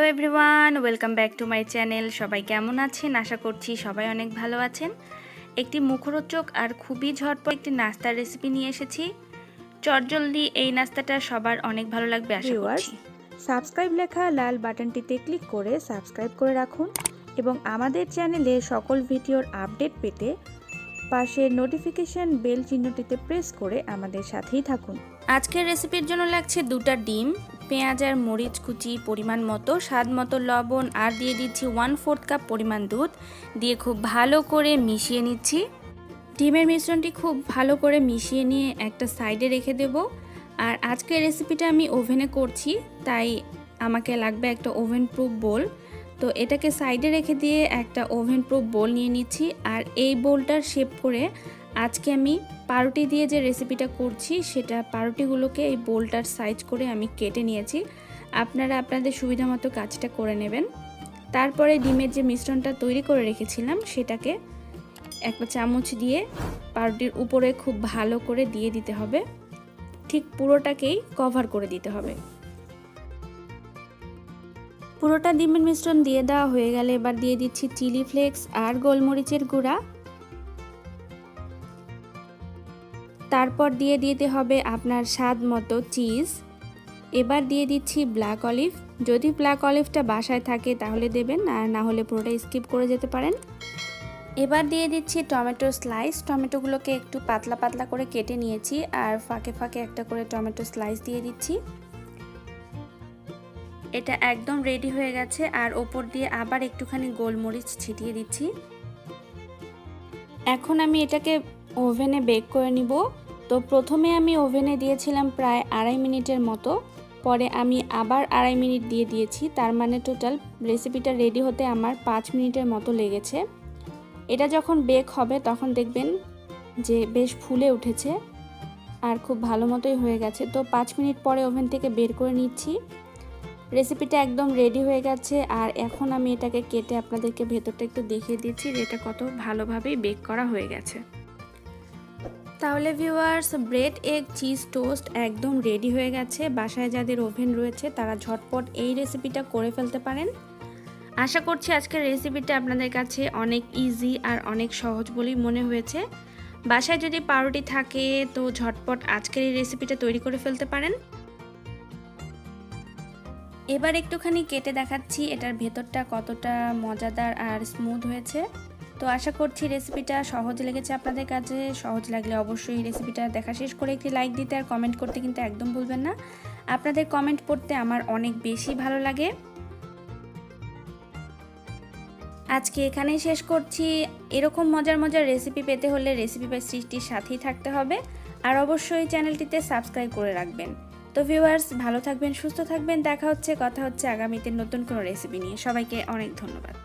Everyone, welcome back to my channel. সবাই কেমন আছেন? আশা করছি সবাই অনেক ভালো আছেন। একটি মুখরোচক আর খুবই ঝটপট একটি নাস্তার রেসিপি নিয়ে এসেছি। চটজলদি এই নাস্তাটা সবার অনেক ভালো লাগবে আশা করছি। সাবস্ক্রাইব লেখা লাল বাটনটিতে ক্লিক করে সাবস্ক্রাইব করে রাখুন এবং আমাদের চ্যানেলে সকল ভিডিওর আপডেট পেতে পাশের নোটিফিকেশন বেল চিহ্নটিতে প্রেস করে আমাদের সাথেই থাকুন। আজকের রেসিপির জন্য লাগছে 2টা ডিম, পেঁয়াজ আর মরিচ কুচি পরিমাণ মতো, স্বাদ মতো লবণ, আর দিয়ে দিচ্ছি 1/4 কাপ পরিমাণ দুধ দিয়ে খুব ভালো করে মিশিয়ে নিচ্ছি। ডিমের মিশ্রণটি খুব ভালো করে মিশিয়ে নিয়ে একটা সাইডে রেখে দেব। আর আজকের রেসিপিটা আমি ওভেনে করছি, তাই আমাকে লাগবে একটা ওভেন প্রুফ বোল। তো এটাকে সাইডে রেখে দিয়ে একটা ওভেন প্রুফ বোল নিয়ে নিচ্ছি। আর এই বোলটার শেপ করে আজকে আমি পাউরুটি দিয়ে যে রেসিপিটা করছি সেটা পাউরুটিগুলোকে এই বোলটার সাইজ করে আমি কেটে নিয়েছি। আপনারা আপনাদের সুবিধা মতো কাজটা করে নেবেন। তারপরে ডিমের যে মিশ্রণটা তৈরি করে রেখেছিলাম সেটাকে একটা চামচ দিয়ে পাউরুটির উপরে খুব ভালো করে দিয়ে দিতে হবে। ঠিক পুরোটাকেই কভার করে দিতে হবে। পুরোটা ডিমের মিশ্রণ দিয়ে দেওয়া হয়ে গেলে এবার দিয়ে দিচ্ছি চিলি ফ্লেক্স আর গোলমরিচের গুঁড়া। তারপর দিয়ে দিতে হবে আপনার স্বাদ মতো চিজ। এবার দিয়ে দিচ্ছি ব্ল্যাক অলিভ। যদি ব্ল্যাক অলিভটা বাসায় থাকে তাহলে দেবেন, আর না হলে পুরোটা স্কিপ করে যেতে পারেন। এবার দিয়ে দিচ্ছি টমেটো স্লাইস। টমেটোগুলোকে একটু পাতলা পাতলা করে কেটে নিয়েছি, আর ফাঁকে ফাঁকে একটা করে টমেটো স্লাইস দিয়ে দিচ্ছি। এটা একদম রেডি হয়ে গেছে। আর ওপর দিয়ে আবার একটুখানি গোলমরিচ ছিটিয়ে দিচ্ছি। এখন আমি এটাকে ওভেনে বেক করে নিব। তো প্রথমে আমি ওভেনে দিয়েছিলাম প্রায় 2.5 মিনিটের মতো, পরে আমি আবার 2.5 মিনিট দিয়ে দিয়েছি। তার মানে টোটাল রেসিপিটা রেডি হতে আমার 5 মিনিটের মতো লেগেছে। এটা যখন বেক হবে তখন দেখবেন যে বেশ ফুলে উঠেছে আর খুব ভালো মতোই হয়ে গেছে। তো 5 মিনিট পরে ওভেন থেকে বের করে নিচ্ছি। রেসিপিটা একদম রেডি হয়ে গেছে। আর এখন আমি এটাকে কেটে আপনাদেরকে ভেতরটা একটু দেখিয়ে দিচ্ছি যে এটা কত ভালোভাবেই বেক করা হয়ে গেছে। তাহলে viewers, bread egg cheese toast একদম রেডি হয়ে গেছে। বাসায় যাদের ওভেন রয়েছে তারা ঝটপট এই রেসিপিটা করে ফেলতে পারেন। আশা করছি আজকের রেসিপিটা আপনাদের কাছে অনেক ইজি আর অনেক সহজ বলেই মনে হয়েছে। বাসায় যদি পাউরুটি থাকে তো ঝটপট আজকের এই রেসিপিটা তৈরি করে ফেলতে পারেন। এবার একটুখানি কেটে দেখাচ্ছি এটার ভেতরটা কতটা মজাদার আর স্মুথ হয়েছে। তো আশা করছি রেসিপিটা সহজ লেগেছে আপনাদের কাছে। সহজ লাগলে অবশ্যই রেসিপিটা দেখা শেষ করে একটি লাইক দিতে আর কমেন্ট করতে কিন্তু একদম ভুলবেন না। আপনাদের কমেন্ট পড়তে আমার অনেক বেশি ভালো লাগে। আজকে এখানেই শেষ করছি। এরকম মজার মজার রেসিপি পেতে হলে রেসিপি বাই সৃষ্টির সাথেই থাকতে হবে, আর অবশ্যই চ্যানেলটিতে সাবস্ক্রাইব করে রাখবেন। তো ভিউয়ার্স, ভালো থাকবেন, সুস্থ থাকবেন। দেখা হচ্ছে, কথা হচ্ছে আগামীতে নতুন কোনো রেসিপি নিয়ে। সবাইকে অনেক ধন্যবাদ।